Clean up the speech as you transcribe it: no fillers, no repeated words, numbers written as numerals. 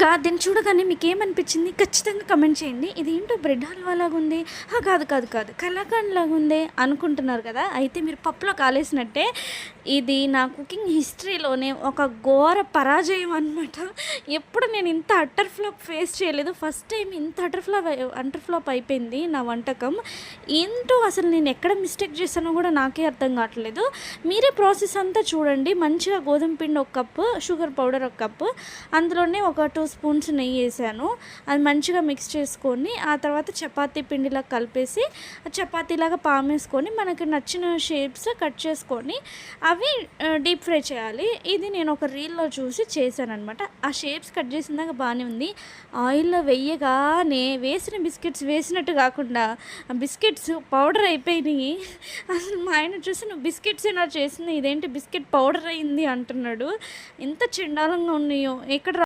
నిజంగా దీన్ని చూడగానే మీకేమనిపించింది? ఖచ్చితంగా కమెంట్ చేయండి. ఇదేంటో బ్రెడ్ హల్వా లాగుంది. కాదు, కాదు, కాదు. కలాకండ్ లాగుందే అనుకుంటున్నారు కదా! అయితే మీరు పప్పులో కాలేసినట్టే. ఇది నా కుకింగ్ హిస్టరీలోనే ఒక ఘోర పరాజయం అనమాట. ఎప్పుడు నేను ఇంత అట్టర్ ఫ్లాప్ ఫేస్ చేయలేదు. ఫస్ట్ టైం ఇంత అట్టర్ ఫ్లాప్ అయిపోయింది నా వంటకం. ఏంటో అసలు నేను ఎక్కడ మిస్టేక్ చేశానో కూడా నాకే అర్థం కావట్లేదు. మీరే ప్రాసెస్ అంతా చూడండి. మంచిగా గోధుమ పిండి ఒక కప్పు, షుగర్ పౌడర్ ఒక కప్పు, అందులోనే ఒక 2 స్పూన్స్ నెయ్యి వేసాను. అది మంచిగా మిక్స్ చేసుకొని ఆ తర్వాత చపాతీ పిండిలా కలిపేసి చపాతీలాగా పామేసుకొని మనకి నచ్చిన షేప్స్ కట్ చేసుకొని అవి డీప్ ఫ్రై చేయాలి. ఇది నేను ఒక రీల్లో చూసి చేశాననమాట. ఆ షేప్స్ కట్ చేసిందాక బాగానే ఉంది. ఆయిల్లో వెయ్యగానే వేసిన బిస్కెట్స్ వేసినట్టు కాకుండా బిస్కెట్స్ పౌడర్ అయిపోయినాయి. అసలు మా ఆయన చూసి నువ్వు బిస్కెట్స్ ఏనా చేసింది, ఇదేంటి బిస్కెట్ పౌడర్ అయింది అంటున్నాడు. ఎంత చెండాలంగా ఉన్నాయో. ఎక్కడ